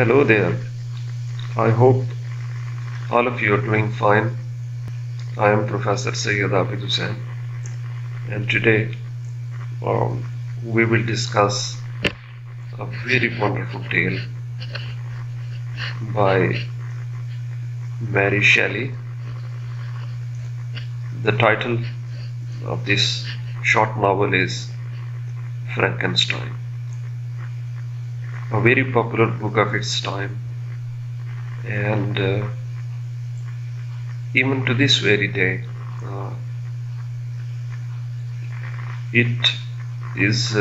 Hello there. I hope all of you are doing fine. I am Professor Diodati, and today we will discuss a very wonderful tale by Mary Shelley. The title of this short novel is Frankenstein, a very popular book of its time, and even to this very day, it is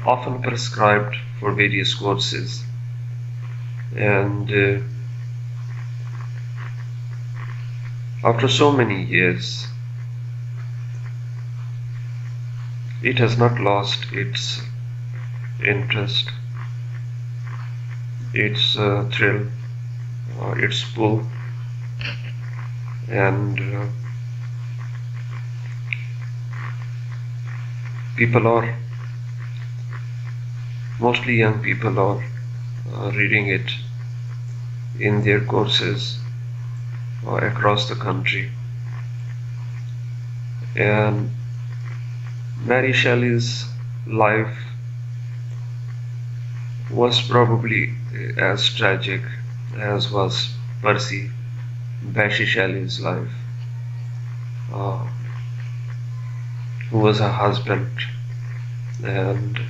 often prescribed for various courses, and after so many years it has not lost its interest, its thrill, its pull, and people are, mostly young people are reading it in their courses across the country. And Mary Shelley's life was probably as tragic as was Percy Bysshe Shelley's life, who was a husband and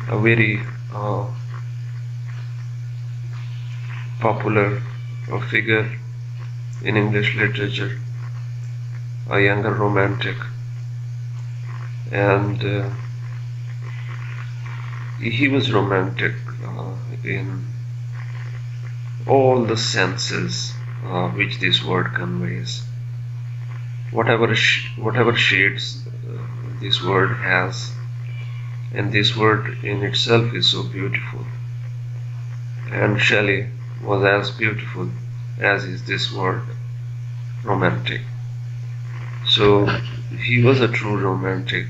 a very popular figure in English literature, a younger romantic, and he was romantic in all the senses which this word conveys. Whatever shades this word has, and this word in itself is so beautiful. And Shelley was as beautiful as is this word, romantic. So he was a true romantic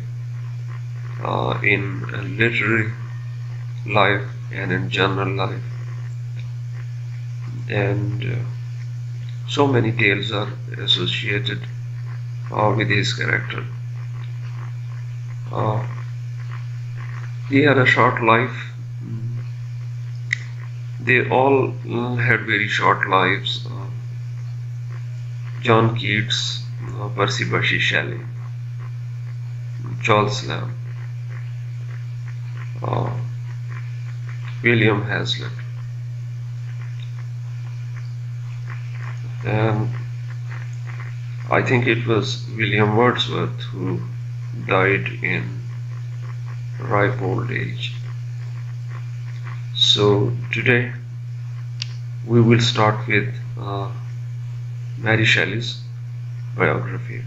in literary life and in general life, and so many tales are associated with his character. He had a short life. They all had very short lives. John Keats, Percy Bysshe Shelley, Charles Lamb, William Hazlitt, and I think it was William Wordsworth who died in ripe old age. So today we will start with Mary Shelley's biography.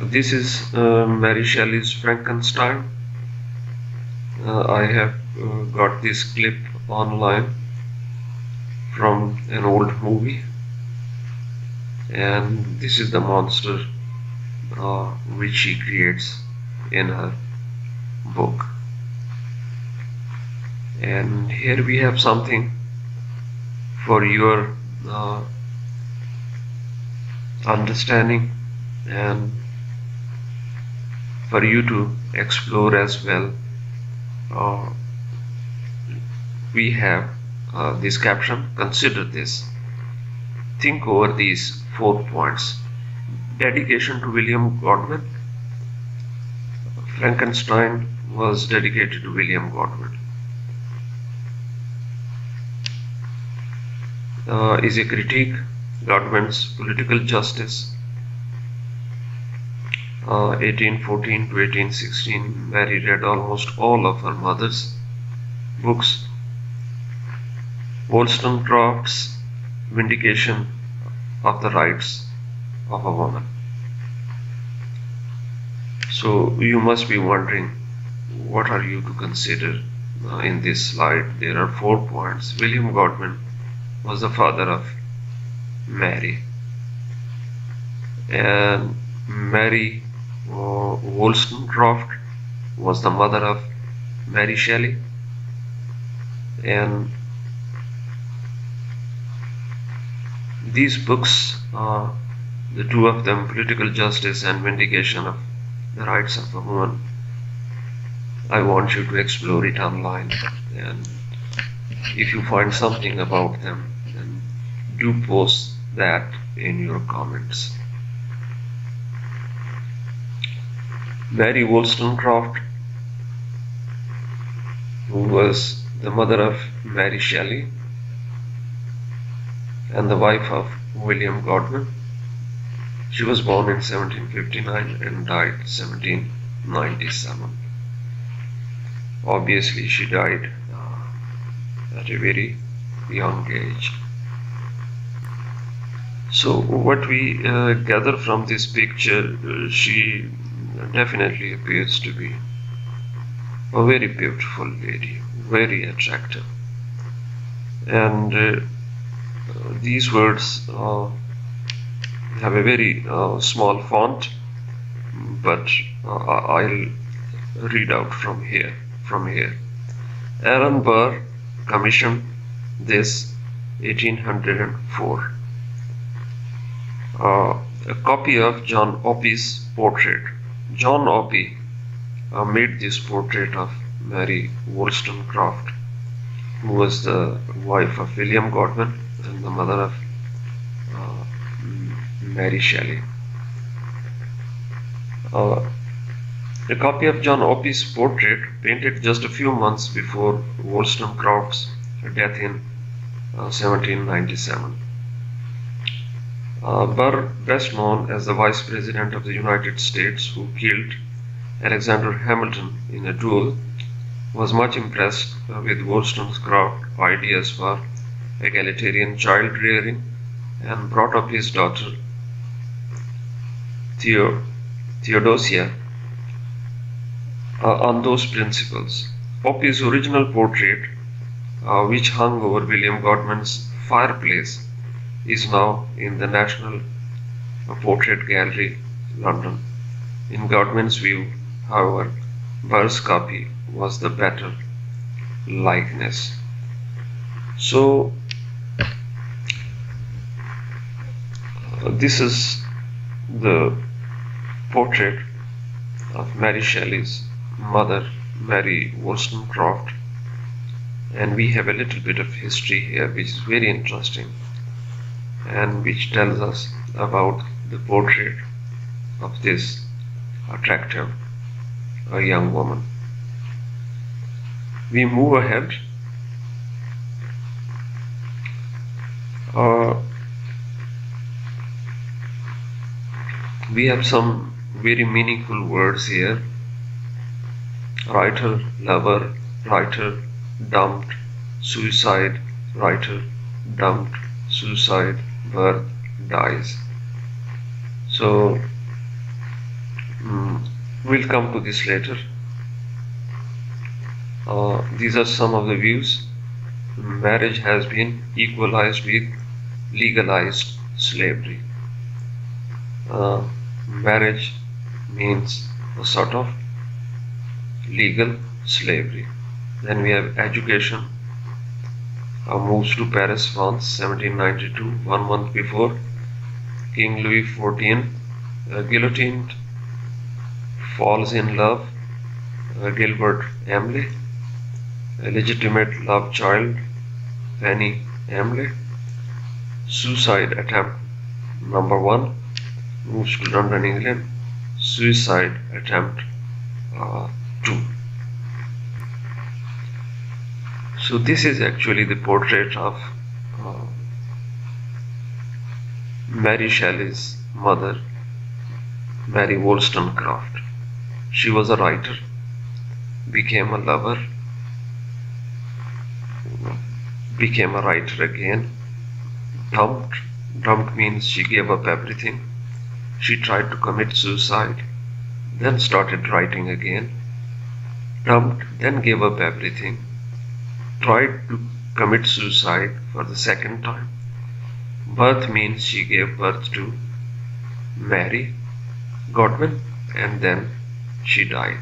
This is Mary Shelley's Frankenstein. I have got this clip online from an old movie, and this is the monster which she creates in her book. And here we have something for your understanding and for you to explore as well. We have this caption: consider this. Think over these 4 points. Dedication to William Godwin. Frankenstein was dedicated to William Godwin. Is a critique Godwin's political justice. 1814 to 1816, Mary read almost all of her mother's books. Wollstonecraft's Vindication of the Rights of a Woman. So you must be wondering, what are you to consider in this slide? There are 4 points. William Godwin was the father of Mary, And Mary Wollstonecraft was the mother of Mary Shelley, and these books, the two of them, Political Justice and Vindication of the Rights of a Woman, I want you to explore it online, and if you find something about them, then do post that in your comments. Mary Wollstonecraft, who was the mother of Mary Shelley and the wife of William Godwin. She was born in 1759 and died 1797. Obviously, she died at a very young age. So what we gather from this picture, she definitely appears to be a very beautiful lady, very attractive. And these words have a very small font, but I'll read out from here. Aaron Burr commissioned this 1804. A copy of John Opie's portrait. John Opie made this portrait of Mary Wollstonecraft, who was the wife of William Godwin and the mother of Mary Shelley. A copy of John Opie's portrait, painted just a few months before Wollstonecraft's death in 1797. Burr, best known as the Vice President of the United States who killed Alexander Hamilton in a duel, was much impressed with Wollstonecraft's ideas for egalitarian child rearing and brought up his daughter Theodosia on those principles. Opie's original portrait, which hung over William Godwin's fireplace, is now in the National Portrait Gallery, London. In Godwin's view, however, Burr's copy was the better likeness. So, this is the portrait of Mary Shelley's mother, Mary Wollstonecraft, and we have a little bit of history here which is very interesting and which tells us about the portrait of this attractive young woman. We move ahead. We have some very meaningful words here. Writer, lover, writer, dumped, suicide, writer, dumped, suicide, birth, dies. So we'll come to this later. These are some of the views. Marriage has been equalized with legalized slavery. Marriage means a sort of legal slavery. Then we have education. Moves to Paris, France, 1792, 1 month before King Louis XIV guillotined. Falls in love, Gilbert Emily. A legitimate love child, Fanny Emily. Suicide attempt number 1, moves to London, England. Suicide attempt 2. So this is actually the portrait of Mary Shelley's mother, Mary Wollstonecraft. She was a writer, became a lover, became a writer again, dumped. Dumped means she gave up everything. She tried to commit suicide, then started writing again. Dumped, then gave up everything. Tried to commit suicide for the second time. Birth means she gave birth to Mary Godwin, and then she died.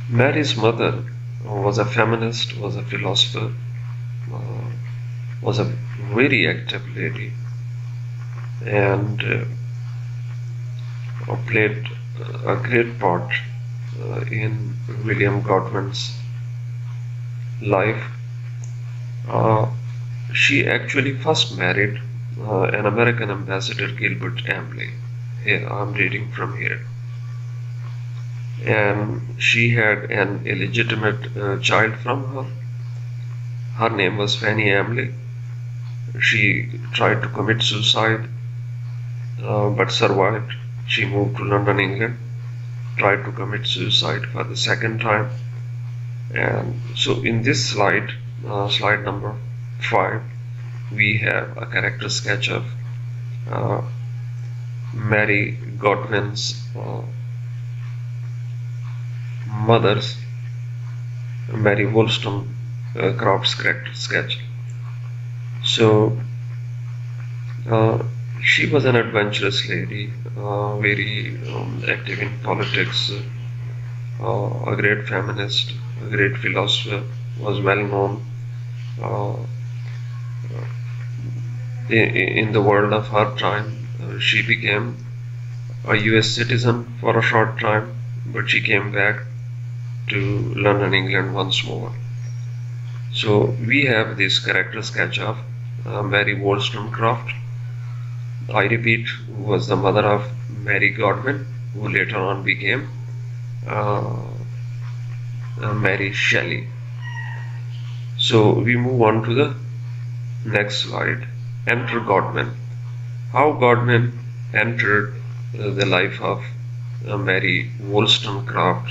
Mary's mother was a feminist, was a philosopher, uh, was a very active lady, and played a great part in William Godwin's life. Uh, she actually first married an American ambassador, Gilbert Ambley. Here, I'm reading from here. And she had an illegitimate child from her. Her name was Fanny Ambley. She tried to commit suicide but survived. She moved to London, England, tried to commit suicide for the second time. And so in this slide, slide number 5, we have a character sketch of Mary Godwin's mother's, Mary Wollstonecraft's character sketch. So she was an adventurous lady, very active in politics, a great feminist, a great philosopher, was well known in the world of her time. She became a US citizen for a short time, but she came back to London, England once more. So we have this character sketch of Mary Wollstonecraft. I repeat, who was the mother of Mary Godwin, who later on became Mary Shelley. So we move on to the next slide. Enter Godwin. How Godwin entered the life of Mary Wollstonecraft,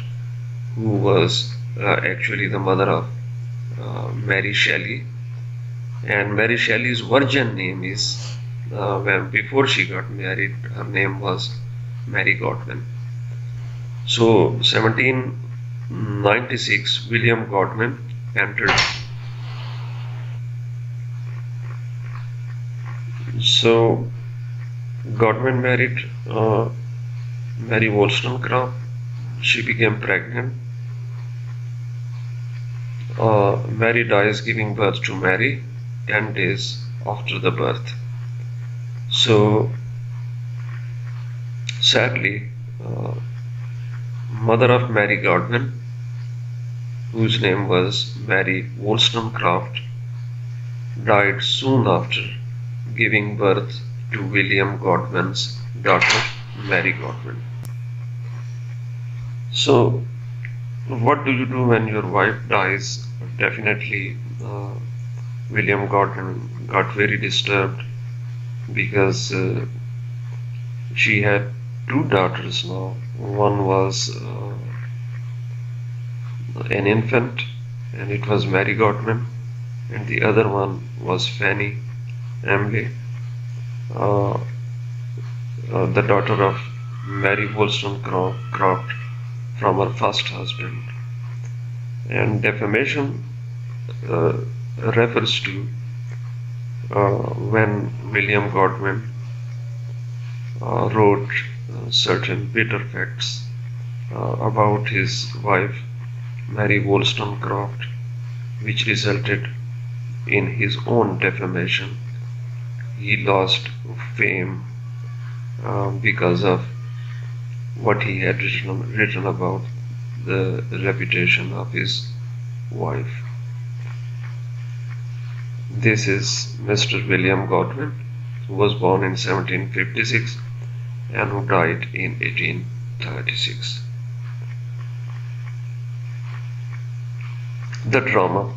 who was actually the mother of Mary Shelley. And Mary Shelley's virgin name is, when before she got married, her name was Mary Godwin. So 1796, William Godwin entered. So Godwin married Mary Wollstonecraft. She became pregnant. Mary dies giving birth to Mary 10 days after the birth. So sadly, mother of Mary Godwin, whose name was Mary Wollstonecraft, died soon after giving birth to William Godwin's daughter, Mary Godwin. So what do you do when your wife dies? Definitely William Godwin got very disturbed, because she had 2 daughters now. One was an infant, and it was Mary Godwin, and the other one was Fanny Ambley, the daughter of Mary Wollstonecraft from her first husband. And defamation refers to when William Godwin wrote certain bitter facts about his wife Mary Wollstonecraft, which resulted in his own defamation. He lost fame because of what he had written about the reputation of his wife. This is Mr. William Godwin, who was born in 1756 and who died in 1836. The drama.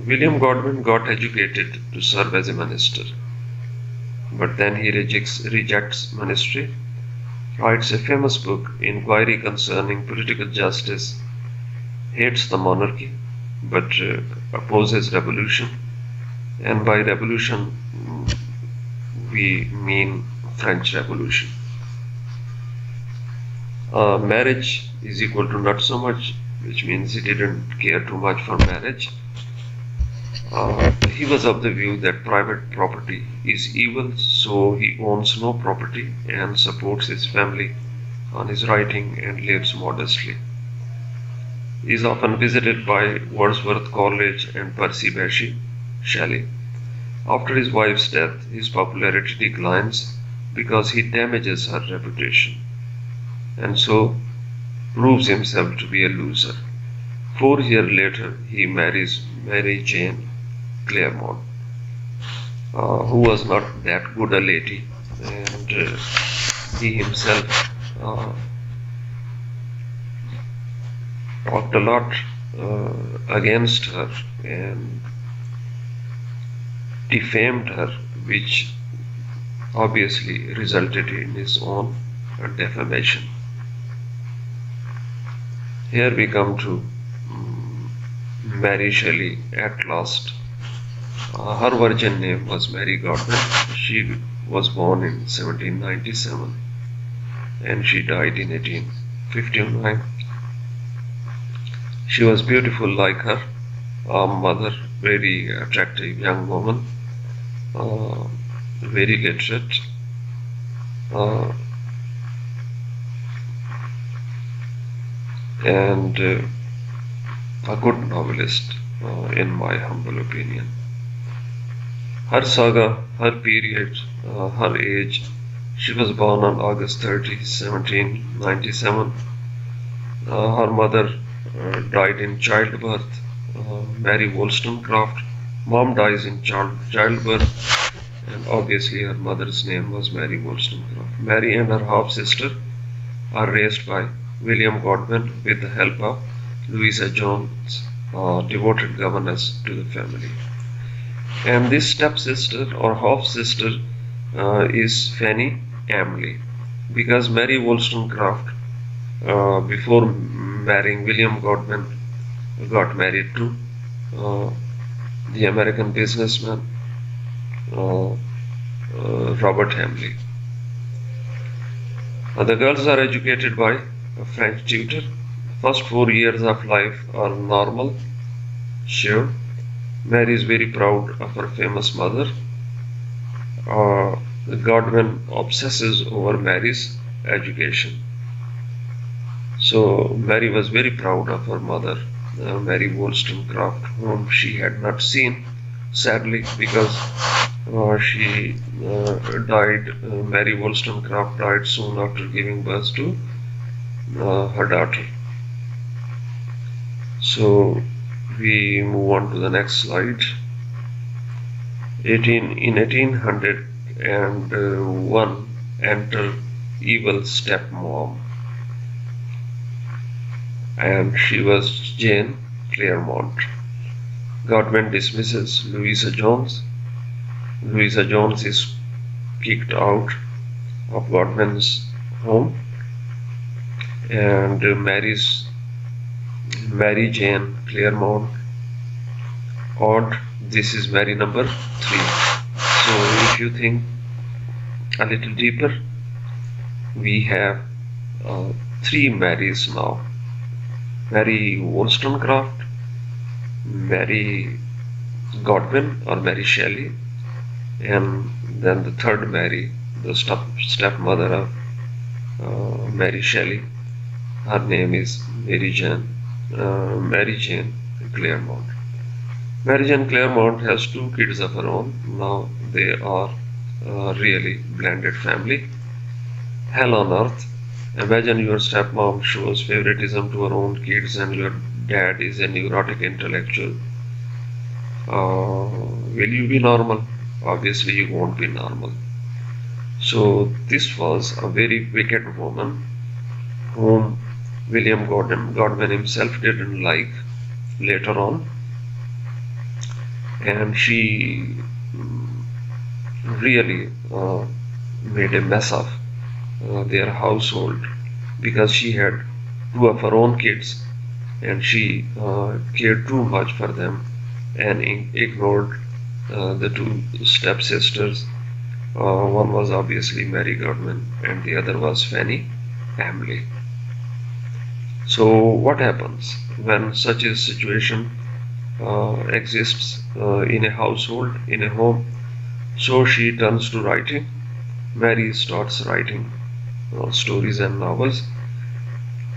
William Godwin got educated to serve as a minister, but then he rejects ministry, writes a famous book, Inquiry Concerning Political Justice, hates the monarchy, but opposes revolution. And by revolution we mean French Revolution. Marriage is equal to not so much, which means he didn't care too much for marriage. He was of the view that private property is evil, so he owns no property and supports his family on his writing and lives modestly. He is often visited by Wordsworth Coleridge and Percy Bysshe Shelley. After his wife's death, his popularity declines because he damages her reputation and so proves himself to be a loser. 4 years later, he marries Mary Jane Clairmont, who was not that good a lady, and he himself talked a lot against her and defamed her, which obviously resulted in his own defamation. Here we come to Mary Shelley at last. Her virgin name was Mary Godwin. She was born in 1797 and she died in 1859. She was beautiful like her mother, very attractive young woman, very literate, and a good novelist, in my humble opinion. Her saga, her period, her age. She was born on August 30, 1797. Her mother died in childbirth, Mary Wollstonecraft. Mom dies in childbirth, and obviously her mother's name was Mary Wollstonecraft. Mary and her half-sister are raised by William Godwin with the help of Louisa Jones, devoted governess to the family. And this stepsister or half-sister is Fanny Emily, because Mary Wollstonecraft, before marrying William Godwin, got married to the American businessman Robert Hamley. The girls are educated by a French tutor. First 4 years of life are normal, sure. Mary is very proud of her famous mother. Godwin obsesses over Mary's education. So Mary was very proud of her mother, Mary Wollstonecraft, whom she had not seen, sadly, because she died. Mary Wollstonecraft died soon after giving birth to her daughter. So we move on to the next slide. In 1801 enter evil stepmom, and she was Jane Clairmont. Godwin dismisses Louisa Jones. Louisa Jones is kicked out of Godwin's home and marries Mary Jane Clairmont. Odd, this is Mary number 3. So if you think a little deeper, we have 3 Marys now. Mary Wollstonecraft, Mary Godwin or Mary Shelley, and then the third Mary, the stepmother of Mary Shelley. Her name is Mary Jane Clairmont. Mary Jane Clairmont has 2 kids of her own. Now they are a really blended family. Hell on earth. Imagine your stepmom shows favoritism to her own kids and your dad is a neurotic intellectual. Will you be normal? Obviously you won't be normal. So this was a very wicked woman whom William Godwin himself didn't like later on, and she really made a mess of their household because she had 2 of her own kids and she cared too much for them and ignored the 2 stepsisters. One was obviously Mary Godwin and the other was Fanny Emily. So what happens when such a situation exists in a household, in a home. So she turns to writing. Mary starts writing stories and novels.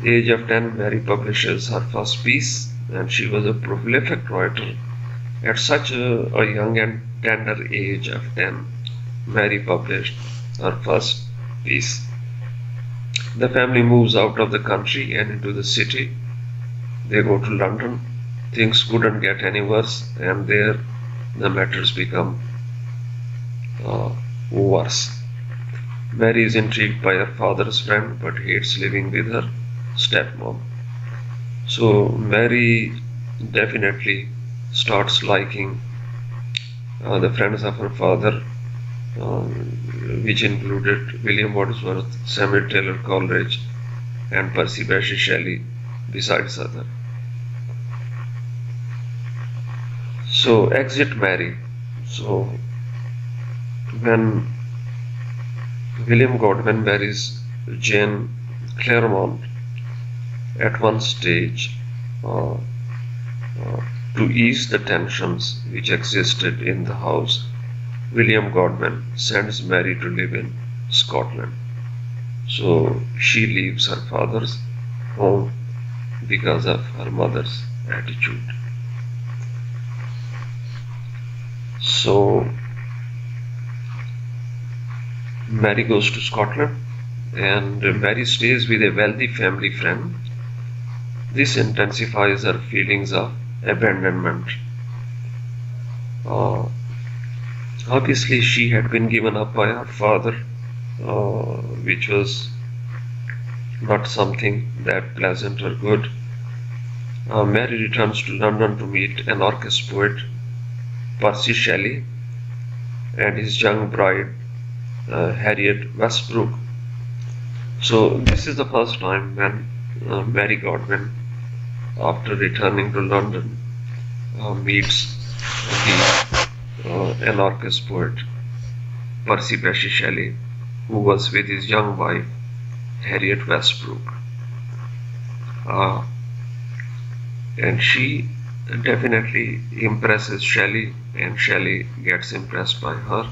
Age of 10, Mary publishes her first piece, and she was a prolific writer. At such a young and tender age of 10, Mary published her first piece. The family moves out of the country and into the city. They go to London. Things couldn't get any worse, and there the matters become worse. Mary is intrigued by her father's friend but hates living with her stepmom. So Mary definitely starts liking the friends of her father, which included William Wordsworth, Samuel Taylor Coleridge, and Percy Bysshe Shelley, besides others. So exit Mary. So when William Godwin marries Jane Clairmont, at one stage, to ease the tensions which existed in the house, William Godwin sends Mary to live in Scotland. So she leaves her father's home because of her mother's attitude. So Mary goes to Scotland, and Mary stays with a wealthy family friend. This intensifies her feelings of abandonment. Obviously, she had been given up by her father, which was not something that pleasant or good. Mary returns to London to meet anarchist poet Percy Shelley and his young bride Harriet Westbrook. So this is the first time when Mary Godwin, after returning to London, meets the anarchist poet Percy Bysshe Shelley, who was with his young wife Harriet Westbrook. And she definitely impresses Shelley, and Shelley gets impressed by her.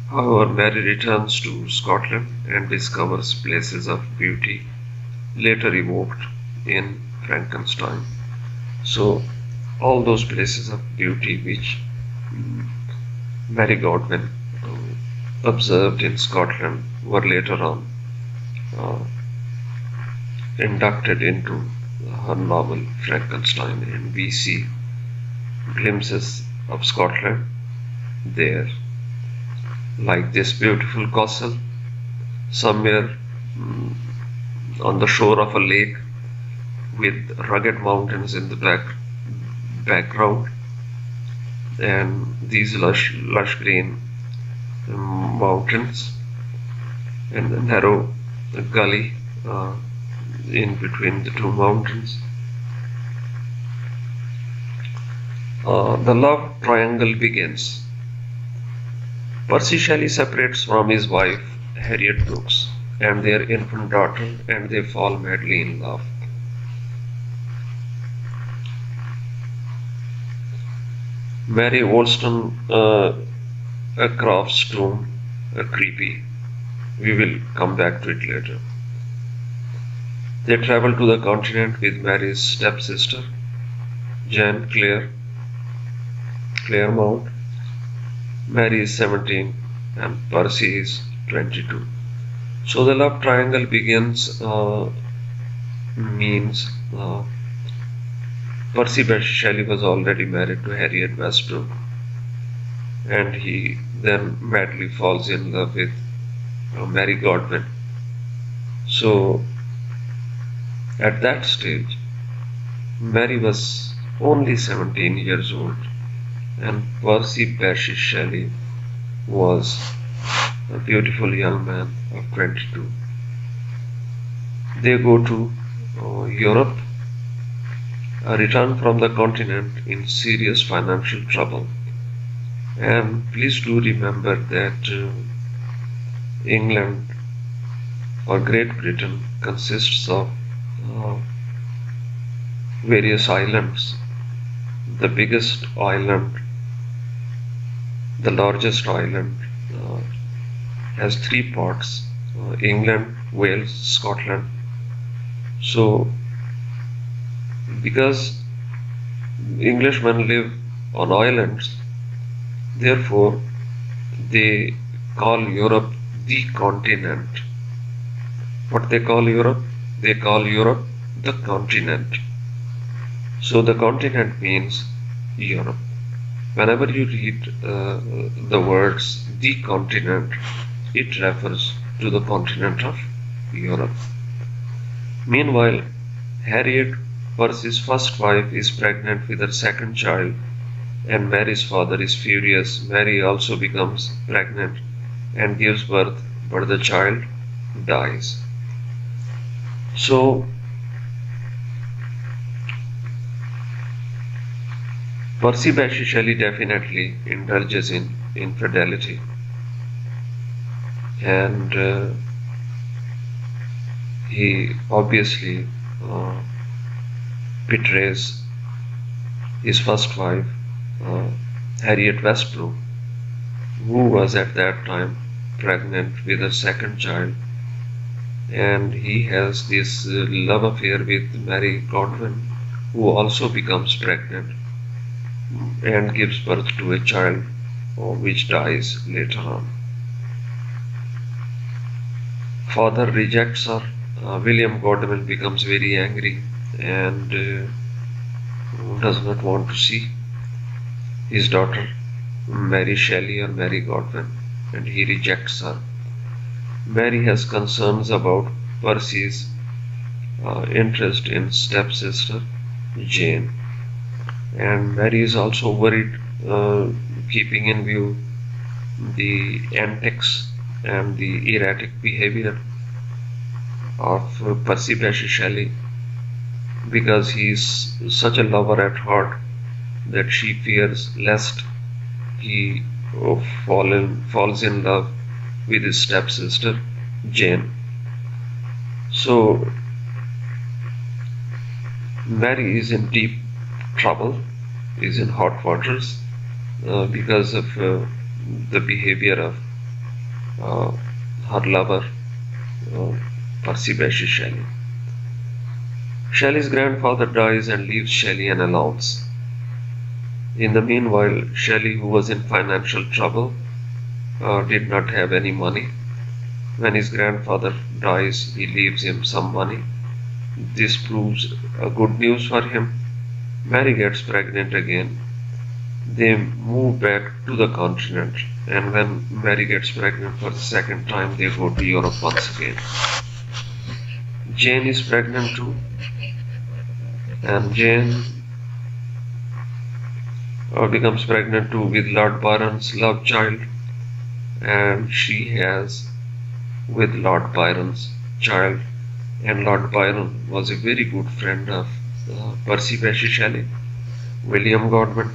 However, Mary returns to Scotland and discovers places of beauty later evoked in Frankenstein. So all those places of beauty which Mary Godwin observed in Scotland were later on inducted into her novel Frankenstein, and we see glimpses of Scotland there, like this beautiful castle somewhere on the shore of a lake with rugged mountains in the background, and these lush green mountains, and a narrow gully in between the two mountains. The love triangle begins. Percy Shelley separates from his wife Harriet Brooks and their infant daughter, and they fall madly in love. Mary Wollstonecraft's tomb, creepy. We will come back to it later. They travel to the continent with Mary's stepsister, Jane Clairmont. Mary is 17 and Percy is 22. So the love triangle begins, means Percy Bysshe Shelley was already married to Harriet Westbrook, and he then madly falls in love with Mary Godwin. So at that stage, Mary was only 17 years old, and Percy Bysshe Shelley was a beautiful young man of 22. They go to Europe, return from the continent in serious financial trouble. And please do remember that England or Great Britain consists of various islands the biggest island, the largest island, uh, has three parts: England, Wales, Scotland. So, because Englishmen live on islands, therefore they call Europe the continent. What they call Europe? They call Europe the continent. So the continent means Europe. Whenever you read the words the continent, it refers to the continent of Europe. Meanwhile, Harriet, Percy's first wife, is pregnant with her second child, and Mary's father is furious. Mary also becomes pregnant and gives birth, but the child dies. So, Percy Bysshe Shelley definitely indulges in infidelity, and he obviously betrays his first wife, Harriet Westbrook, who was at that time pregnant with her second child, and he has this love affair with Mary Godwin, who also becomes pregnant and gives birth to a child which dies later on. Father rejects her. William Godwin becomes very angry and does not want to see his daughter Mary Shelley or Mary Godwin, and he rejects her. Mary has concerns about Percy's interest in stepsister Jane, and Mary is also worried, keeping in view the antics and the erratic behavior of Percy Bysshe Shelley, because he is such a lover at heart that she fears lest he falls in love with his stepsister Jane. So Mary is in deep trouble, is in hot waters because of the behavior of her lover Percy Bysshe Shelley. Shelley's grandfather dies and leaves Shelley an allowance. In the meanwhile, Shelley, who was in financial trouble, did not have any money. When his grandfather dies, he leaves him some money. This proves good news for him. Mary gets pregnant again. They move back to the continent, and when Mary gets pregnant for the second time, they go to Europe once again. Jane is pregnant too, and Jane becomes pregnant too with Lord Byron's love child, and she has with Lord Byron's child, and Lord Byron was a very good friend of Percy Bysshe Shelley. William Godwin,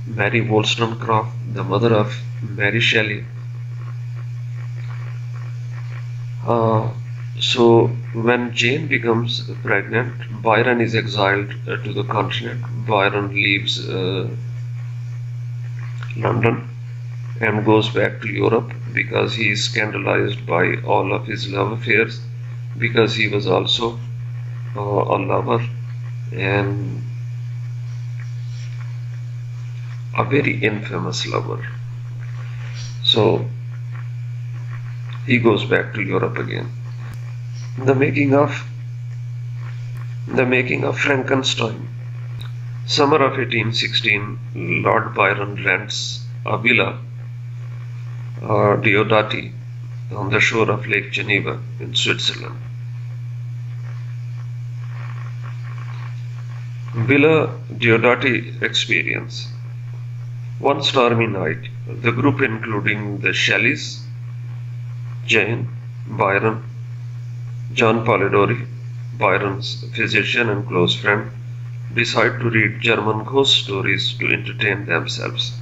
Mary Wollstonecraft, the mother of Mary Shelley. So when Jane becomes pregnant, Byron is exiled to the continent. Byron leaves London and goes back to Europe because he is scandalized by all of his love affairs, because he was also a lover and a very infamous lover. So he goes back to Europe again. The making of Frankenstein. Summer of 1816, Lord Byron rents a villa, Diodati, on the shore of Lake Geneva in Switzerland. Villa Diodati experience. One stormy night, the group, including the Shelleys, Jane, Byron, John Polidori, Byron's physician and close friend, decide to read German ghost stories to entertain themselves.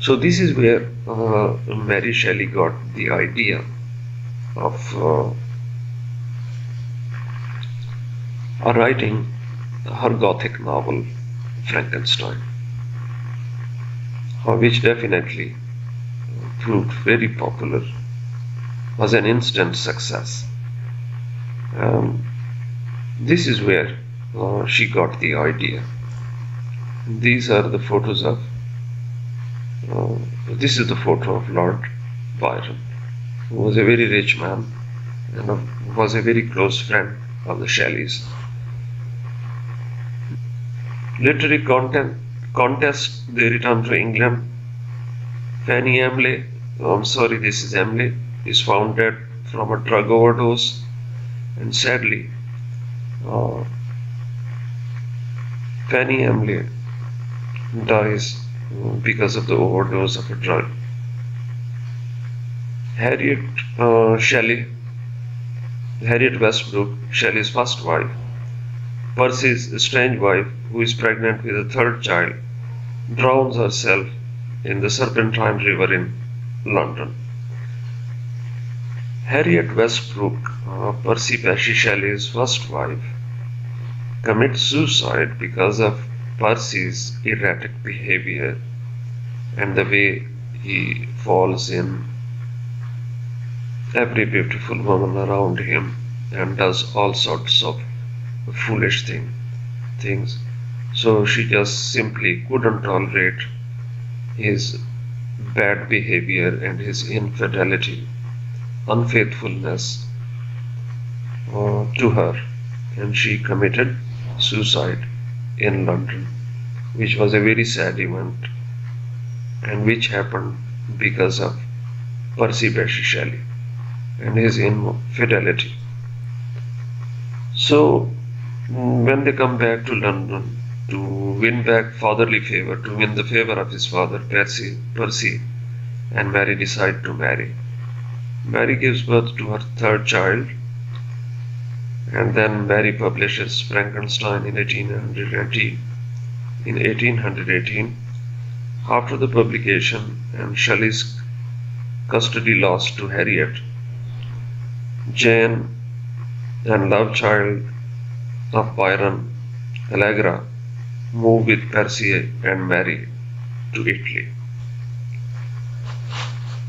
So this is where Mary Shelley got the idea of writing her Gothic novel Frankenstein, which definitely proved very popular, was an instant success. This is where she got the idea. These are the photos of, this is the photo of Lord Byron, who was a very rich man and was a very close friend of the Shelleys. Literary contest, they returned to England. Fanny Emily, this is Emily, is found dead from a drug overdose, and sadly, Fanny Emily dies because of the overdose of a drug. Harriet Westbrook, Shelley's first wife, Percy's strange wife, who is pregnant with a third child, drowns herself in the Serpentine River in London. Harriet Westbrook, Percy Bysshe Shelley's first wife, commits suicide because of Percy's erratic behavior and the way he falls in every beautiful woman around him and does all sorts of foolish things. So she just simply couldn't tolerate his bad behavior and his infidelity, unfaithfulness to her, and she committed suicide in London, which was a very sad event and which happened because of Percy Bysshe Shelley and his infidelity. So when they come back to London to win back fatherly favor, to win the favor of his father, Percy and Mary decide to marry. Mary gives birth to her third child, and then Mary publishes Frankenstein in 1818. After the publication and Shelley's custody lost to Harriet, Jane and love child of Byron, Allegra, move with Percy and Mary to Italy.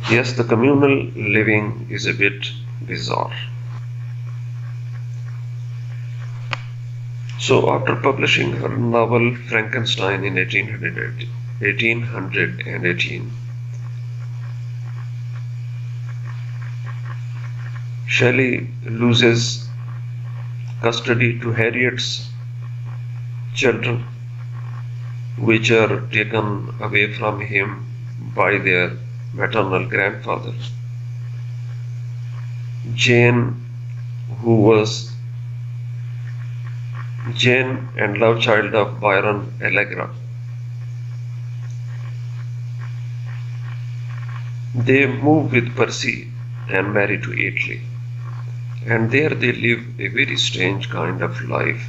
Yes, the communal living is a bit bizarre. So after publishing her novel Frankenstein in 1818, Shelley loses custody to Harriet's children, which are taken away from him by their maternal grandfather. Jane and love child of Byron, Allegra. They move with Percy and Mary to Italy, and there they live a very strange kind of life,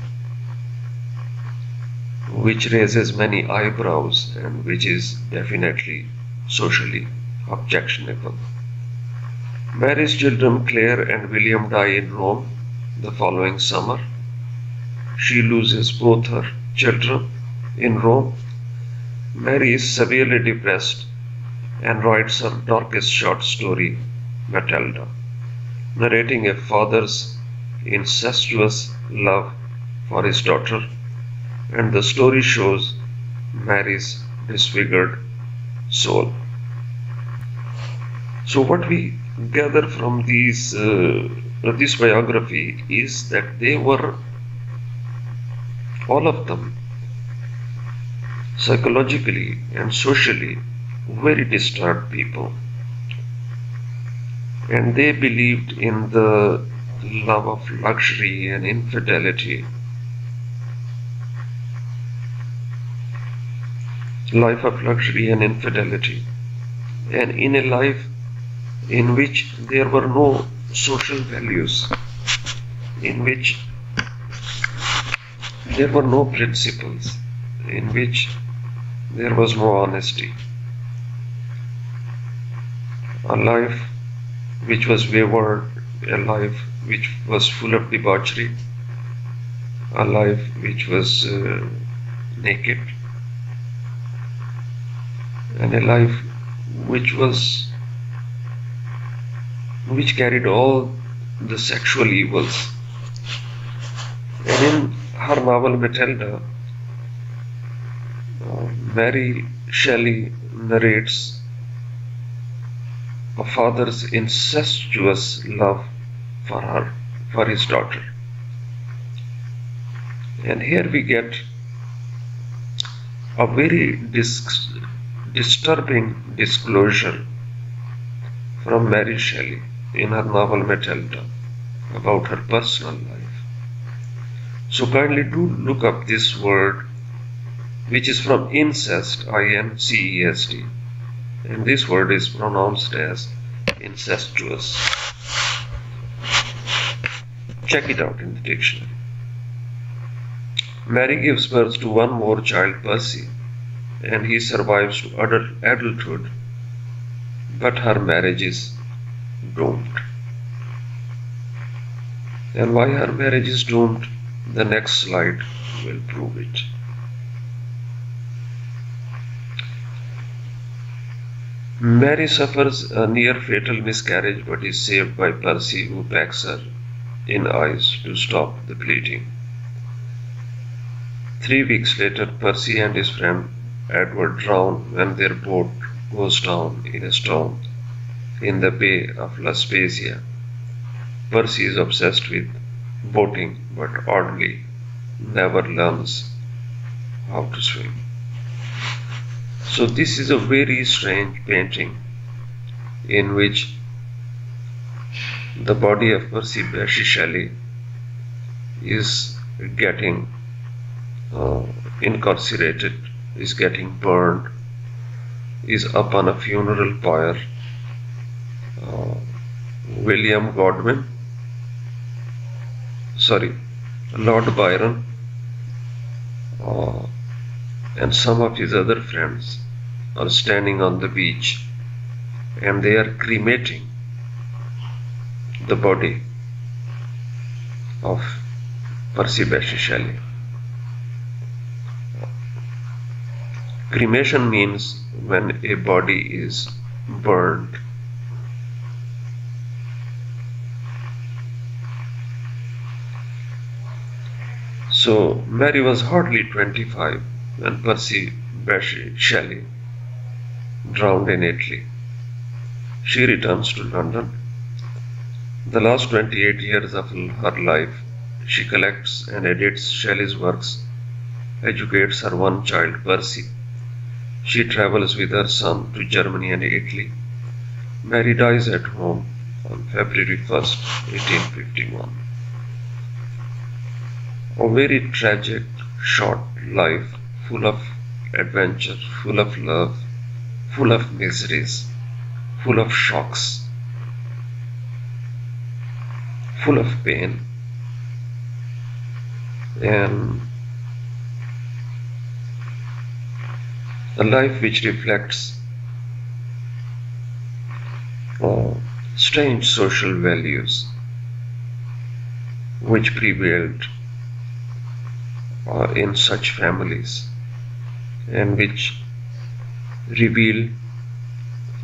which raises many eyebrows and which is definitely socially objectionable. Mary's children Claire and William die in Rome the following summer. She loses both her children in Rome. Mary is severely depressed and writes her darkest short story, Matilda, narrating a father's incestuous love for his daughter, and the story shows Mary's disfigured soul. So what we gather from this biography is that they were, all of them, psychologically and socially very disturbed people, and they believed in the love of luxury and infidelity, life of luxury and infidelity, and in a life in which there were no social values, in which there were no principles, in which there was no honesty. A life which was wayward, a life which was full of debauchery, a life which was naked, and a life which carried all the sexual evils. And in her novel Matilda, Mary Shelley narrates a father's incestuous love for his daughter. And here we get a very disturbing disclosure from Mary Shelley in her novel Matilda about her personal life. So kindly do look up this word, which is from incest, I-N-C-E-S-T, and this word is pronounced as incestuous. Check it out in the dictionary. Mary gives birth to one more child, Percy, and he survives to adulthood, but her marriage is doomed. And why her marriage is doomed, the next slide will prove it. Mary suffers a near fatal miscarriage but is saved by Percy, who packs her in ice to stop the bleeding. 3 weeks later, Percy and his friend Edward drown when their boat goes down in a storm in the Bay of La Spezia. Percy is obsessed with boating but oddly never learns how to swim. So this is a very strange painting in which the body of Percy Bysshe Shelley is getting incarcerated, is getting burned, is up on a funeral pyre. Lord Byron and some of his other friends are standing on the beach, and they are cremating the body of Percy Bysshe Shelley. Cremation means when a body is burned. So Mary was hardly 25 when Percy Bysshe Shelley drowned in Italy. She returns to London. The last 28 years of her life, she collects and edits Shelley's works, educates her one child, Percy. She travels with her son to Germany and Italy. Mary dies at home on February 1st, 1851. A very tragic, short life, full of adventure, full of love, full of miseries, full of shocks, full of pain, and a life which reflects strange social values which prevailed in such families, and which reveal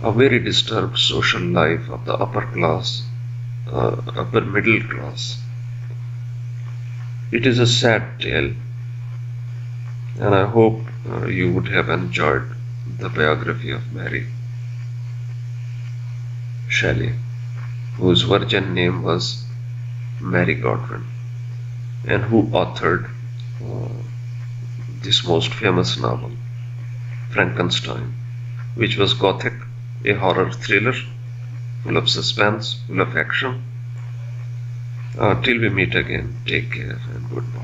a very disturbed social life of the upper class, upper middle class. It is a sad tale, and I hope you would have enjoyed the biography of Mary Shelley, whose virgin name was Mary Godwin, and who authored this most famous novel, Frankenstein, which was gothic, a horror thriller, full of suspense, full of action. Till we meet again, take care and goodbye.